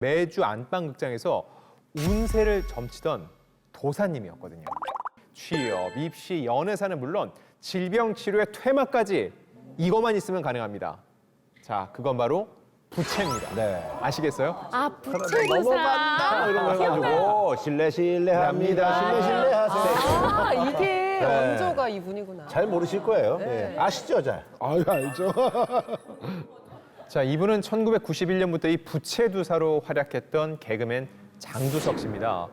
매주 안방극장에서 운세를 점치던 도사님이었거든요. 취업, 입시, 연애사는 물론 질병 치료의 퇴마까지 이것만 있으면 가능합니다. 자, 그건 바로 부채입니다. 네. 아시겠어요? 아, 부채도사. 이래가지고 실례합니다. 실례하세요. 아, 이게 원조가 이분이구나. 잘 모르실 거예요. 예. 아시죠, 잘? 아유, 알죠. 자, 이분은 1991년부터 이 부채두사로 활약했던 개그맨 장두석 씨입니다.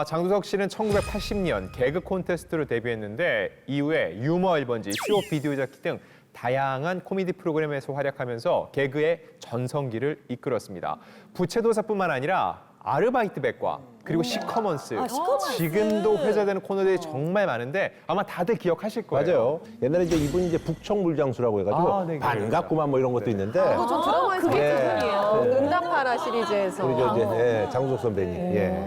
장두석 씨는 1980년 개그 콘테스트로 데뷔했는데 이후에 유머 1번지, 쇼 비디오 잡기 등 다양한 코미디 프로그램에서 활약하면서 개그의 전성기를 이끌었습니다. 부채도사뿐만 아니라 아르바이트 백과 그리고 시커먼스, 지금도 회자되는 코너들이 정말 많은데 아마 다들 기억하실 거예요. 맞아요. 옛날에 이제 이분이 이제 북청물장수라고 해가지고 네, 반갑구만 뭐 이런 것도 있는데. 그거 좀 드라마에서 그게 그분이에요. 응답하라 시리즈에서. 우리 저 이제 장우석 선배님. 예.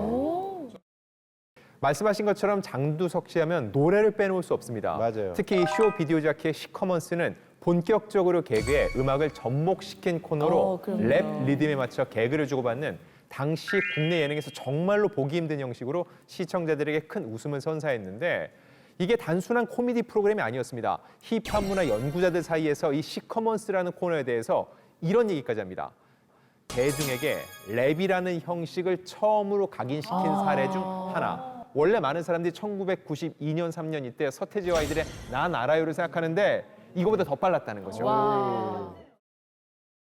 말씀하신 것처럼 장두석 씨 하면 노래를 빼놓을 수 없습니다. 맞아요. 특히 이 쇼 비디오 자키의 시커먼스는 본격적으로 개그에 음악을 접목시킨 코너로 랩 리듬에 맞춰 개그를 주고받는 당시 국내 예능에서 정말로 보기 힘든 형식으로 시청자들에게 큰 웃음을 선사했는데 이게 단순한 코미디 프로그램이 아니었습니다. 힙합 문화 연구자들 사이에서 이 시커먼스라는 코너에 대해서 이런 얘기까지 합니다. 대중에게 랩이라는 형식을 처음으로 각인시킨 사례 중 하나. 원래 많은 사람들이 1992년, 3년 이때 서태지와 아이들의 난 알아요를 생각하는데 이거보다 더 빨랐다는 거죠. 와.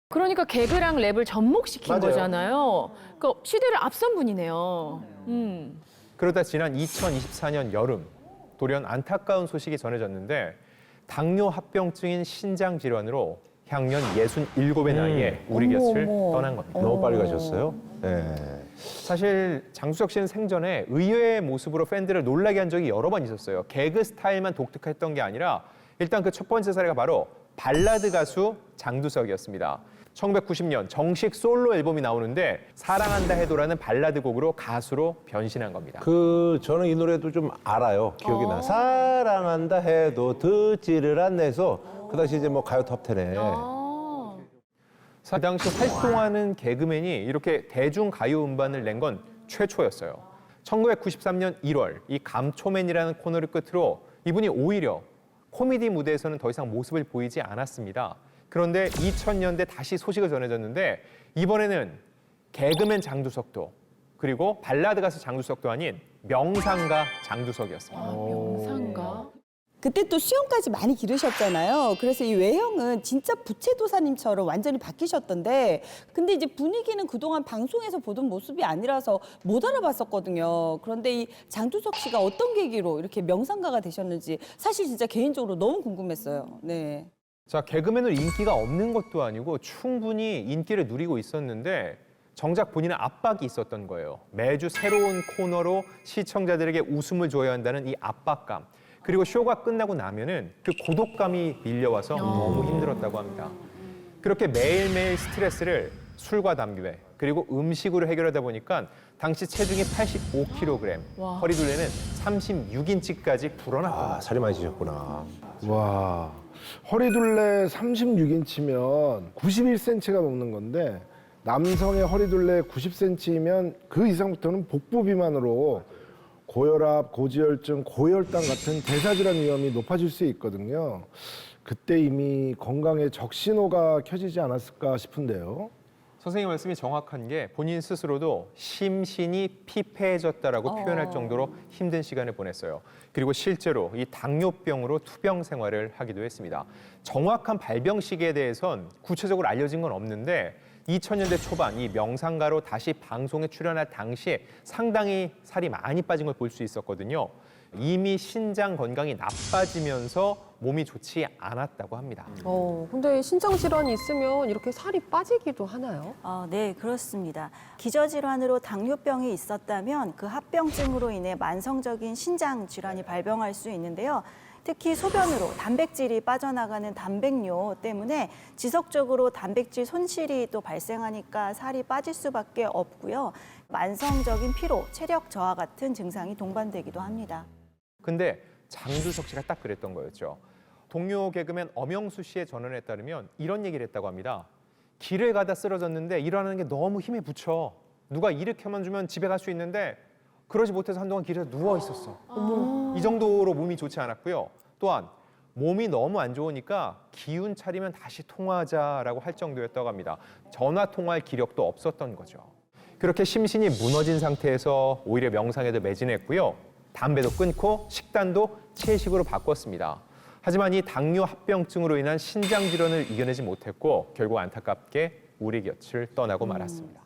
그러니까 개그랑 랩을 접목시킨 맞아요. 거잖아요. 그러니까 시대를 앞선 분이네요. 그러다 지난 2024년 여름 돌연 안타까운 소식이 전해졌는데 당뇨 합병증인 신장 질환으로 향년 67의 나이에 우리 곁을 떠난 겁니다. 너무 빨리 가셨어요. 예. 사실 장수석 씨는 생전에 의외의 모습으로 팬들을 놀라게 한 적이 여러 번 있었어요. 개그 스타일만 독특했던 게 아니라 일단 그 첫 번째 사례가 바로 발라드 가수 장두석이었습니다. 1990년 정식 솔로 앨범이 나오는데 사랑한다 해도라는 발라드 곡으로 가수로 변신한 겁니다. 저는 이 노래도 좀 알아요. 기억이 나. 사랑한다 해도 듣지를 않네서 그 당시 이제 뭐 가요 톱10에. 그 당시 활동하는 개그맨이 이렇게 대중 가요 음반을 낸 건 최초였어요. 1993년 1월 이 감초맨이라는 코너를 끝으로 이분이 오히려 코미디 무대에서는 더 이상 모습을 보이지 않았습니다. 그런데 2000년대 다시 소식을 전해졌는데 이번에는 개그맨 장두석도 그리고 발라드 가수 장두석도 아닌 명상가 장두석이었습니다. 명상가? 그때 또 수염까지 많이 기르셨잖아요. 그래서 이 외형은 진짜 부채도사님처럼 완전히 바뀌셨던데 근데 이제 분위기는 그동안 방송에서 보던 모습이 아니라서 못 알아봤었거든요. 그런데 이 장두석 씨가 어떤 계기로 이렇게 명상가가 되셨는지 사실 진짜 개인적으로 너무 궁금했어요. 네. 자, 개그맨은 인기가 없는 것도 아니고 충분히 인기를 누리고 있었는데 정작 본인은 압박이 있었던 거예요. 매주 새로운 코너로 시청자들에게 웃음을 줘야 한다는 이 압박감. 그리고 쇼가 끝나고 나면은 그 고독감이 밀려와서 너무 힘들었다고 합니다. 그렇게 매일매일 스트레스를 술과 담배 그리고 음식으로 해결하다 보니까 당시 체중이 85kg, 허리둘레는 36인치까지 불어났거든요. 살이 많이 찌셨구나. 와, 허리둘레 36인치면 91cm가 넘는 건데 남성의 허리둘레 90cm이면 그 이상부터는 복부 비만으로 고혈압, 고지혈증, 고혈당 같은 대사질환 위험이 높아질 수 있거든요. 그때 이미 건강에 적신호가 켜지지 않았을까 싶은데요. 선생님 말씀이 정확한 게 본인 스스로도 심신이 피폐해졌다라고 표현할 정도로 힘든 시간을 보냈어요. 그리고 실제로 이 당뇨병으로 투병 생활을 하기도 했습니다. 정확한 발병 시기에 대해선 구체적으로 알려진 건 없는데 2000년대 초반 이 명상가로 다시 방송에 출연할 당시에 상당히 살이 많이 빠진 걸 볼 수 있었거든요. 이미 신장 건강이 나빠지면서 몸이 좋지 않았다고 합니다. 근데 신장 질환이 있으면 이렇게 살이 빠지기도 하나요? 네, 그렇습니다. 기저질환으로 당뇨병이 있었다면 그 합병증으로 인해 만성적인 신장 질환이 발병할 수 있는데요. 특히 소변으로 단백질이 빠져나가는 단백뇨 때문에 지속적으로 단백질 손실이 또 발생하니까 살이 빠질 수밖에 없고요. 만성적인 피로, 체력 저하 같은 증상이 동반되기도 합니다. 근데 장두석 씨가 딱 그랬던 거였죠. 동료 개그맨 엄영수 씨의 전언에 따르면 이런 얘기를 했다고 합니다. 길을 가다 쓰러졌는데 일어나는 게 너무 힘에 부쳐. 누가 일으켜만 주면 집에 갈 수 있는데 그러지 못해서 한동안 길에서 누워 있었어. 이 정도로 몸이 좋지 않았고요. 또한 몸이 너무 안 좋으니까 기운 차리면 다시 통화하자라고 할 정도였다고 합니다. 전화 통화할 기력도 없었던 거죠. 그렇게 심신이 무너진 상태에서 오히려 명상에도 매진했고요. 담배도 끊고 식단도 채식으로 바꿨습니다. 하지만 이 당뇨 합병증으로 인한 신장 질환을 이겨내지 못했고 결국 안타깝게 우리 곁을 떠나고 말았습니다.